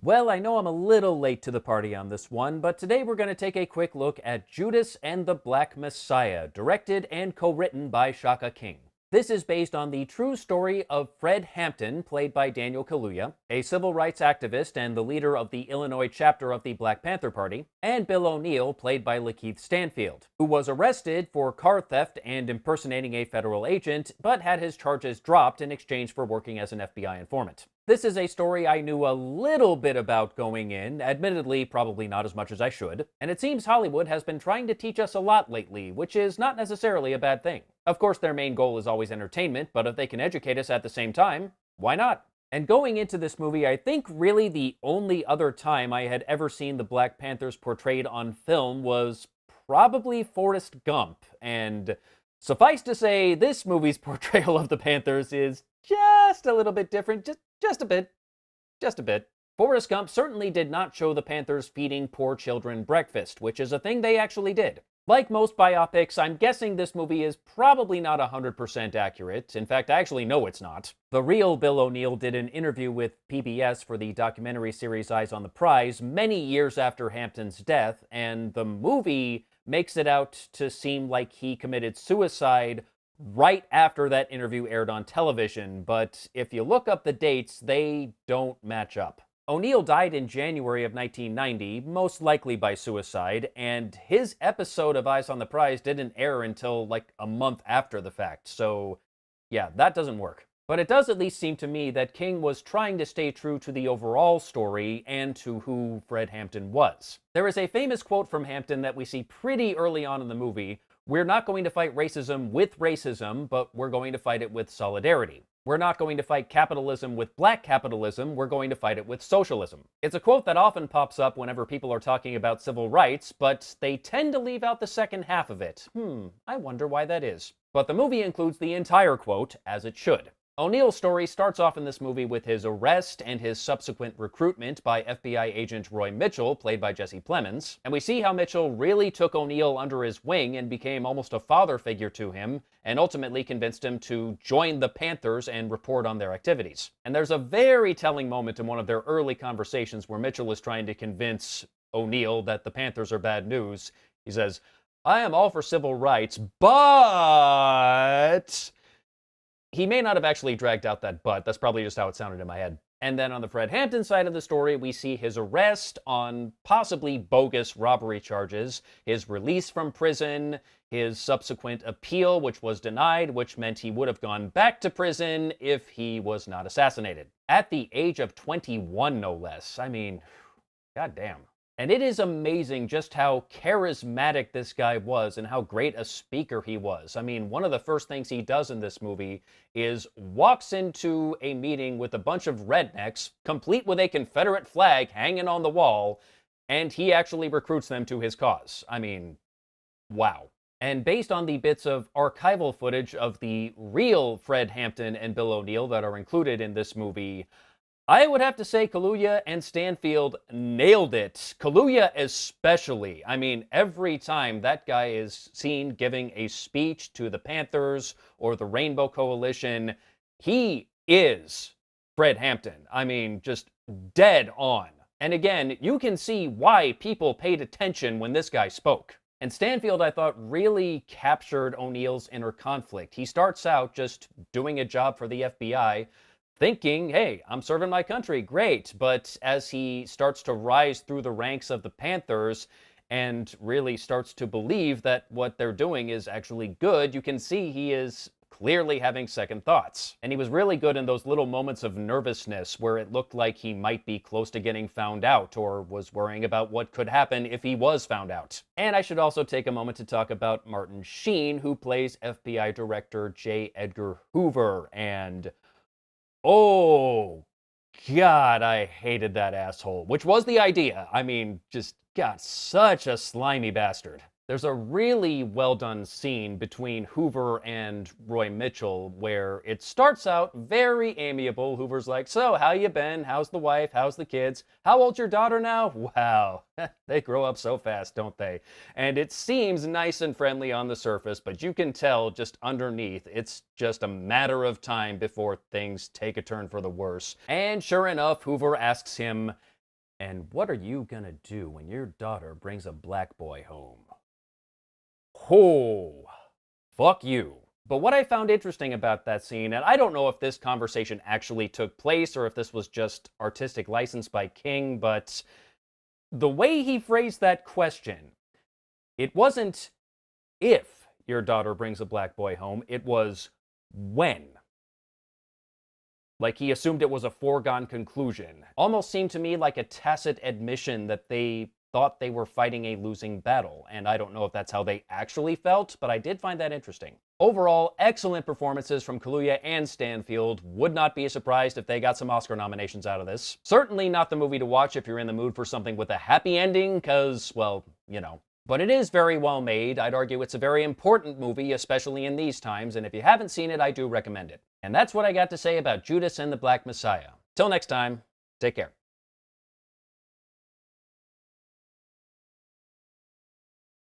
Well, I know I'm a little late to the party on this one, but today we're going to take a quick look at Judas and the Black Messiah, directed and co-written by Shaka King. This is based on the true story of Fred Hampton, played by Daniel Kaluuya, a civil rights activist and the leader of the Illinois chapter of the Black Panther Party, and Bill O'Neill, played by Lakeith Stanfield, who was arrested for car theft and impersonating a federal agent, but had his charges dropped in exchange for working as an FBI informant. This is a story I knew a little bit about going in, admittedly probably not as much as I should, and it seems Hollywood has been trying to teach us a lot lately, which is not necessarily a bad thing. Of course, their main goal is always entertainment, but if they can educate us at the same time, why not? And going into this movie, I think really the only other time I had ever seen the Black Panthers portrayed on film was probably Forrest Gump, and suffice to say, this movie's portrayal of the Panthers is just a little bit different, just a bit. Just a bit. Forrest Gump certainly did not show the Panthers feeding poor children breakfast, which is a thing they actually did. Like most biopics, I'm guessing this movie is probably not 100% accurate. In fact, I actually know it's not. The real Bill O'Neill did an interview with PBS for the documentary series Eyes on the Prize many years after Hampton's death, and the movie makes it out to seem like he committed suicide right after that interview aired on television, but if you look up the dates, they don't match up. O'Neill died in January of 1990, most likely by suicide, and his episode of Eyes on the Prize didn't air until like a month after the fact, so yeah, that doesn't work. But it does at least seem to me that King was trying to stay true to the overall story and to who Fred Hampton was. There is a famous quote from Hampton that we see pretty early on in the movie: "We're not going to fight racism with racism, but we're going to fight it with solidarity. We're not going to fight capitalism with black capitalism, we're going to fight it with socialism." It's a quote that often pops up whenever people are talking about civil rights, but they tend to leave out the second half of it. I wonder why that is. But the movie includes the entire quote, as it should. O'Neill's story starts off in this movie with his arrest and his subsequent recruitment by FBI agent Roy Mitchell, played by Jesse Plemons, and we see how Mitchell really took O'Neill under his wing and became almost a father figure to him, and ultimately convinced him to join the Panthers and report on their activities. And there's a very telling moment in one of their early conversations where Mitchell is trying to convince O'Neill that the Panthers are bad news. He says, "I am all for civil rights, but..." He may not have actually dragged out that "but." That's probably just how it sounded in my head. And then on the Fred Hampton side of the story, we see his arrest on possibly bogus robbery charges, his release from prison, his subsequent appeal, which was denied, which meant he would have gone back to prison if he was not assassinated. At the age of 21, no less. I mean, goddamn. And it is amazing just how charismatic this guy was and how great a speaker he was. I mean, one of the first things he does in this movie is walks into a meeting with a bunch of rednecks, complete with a Confederate flag hanging on the wall, and he actually recruits them to his cause. I mean, wow. And based on the bits of archival footage of the real Fred Hampton and Bill O'Neill that are included in this movie, I would have to say Kaluuya and Stanfield nailed it. Kaluuya especially. I mean, every time that guy is seen giving a speech to the Panthers or the Rainbow Coalition, he is Fred Hampton. I mean, just dead on. And again, you can see why people paid attention when this guy spoke. And Stanfield, I thought, really captured O'Neill's inner conflict. He starts out just doing a job for the FBI, thinking, hey, I'm serving my country, great. But as he starts to rise through the ranks of the Panthers and really starts to believe that what they're doing is actually good, you can see he is clearly having second thoughts. And he was really good in those little moments of nervousness where it looked like he might be close to getting found out or was worrying about what could happen if he was found out. And I should also take a moment to talk about Martin Sheen, who plays FBI Director J. Edgar Hoover, and oh, God, I hated that asshole, which was the idea. I mean, just, God, such a slimy bastard. There's a really well-done scene between Hoover and Roy Mitchell where it starts out very amiable. Hoover's like, so, how you been? How's the wife? How's the kids? How old's your daughter now? Wow, they grow up so fast, don't they? And it seems nice and friendly on the surface, but you can tell just underneath, it's just a matter of time before things take a turn for the worse. And sure enough, Hoover asks him, And what are you gonna do when your daughter brings a black boy home? Oh, fuck you. But what I found interesting about that scene, and I don't know if this conversation actually took place or if this was just artistic license by King, but the way he phrased that question, it wasn't if your daughter brings a black boy home, it was when. Like he assumed it was a foregone conclusion. Almost seemed to me like a tacit admission that they thought they were fighting a losing battle, and I don't know if that's how they actually felt, but I did find that interesting. Overall, excellent performances from Kaluuya and Stanfield. Would not be surprised if they got some Oscar nominations out of this. Certainly not the movie to watch if you're in the mood for something with a happy ending, cause, well, you know. But it is very well made. I'd argue it's a very important movie, especially in these times, and if you haven't seen it, I do recommend it. And that's what I got to say about Judas and the Black Messiah. Till next time, take care.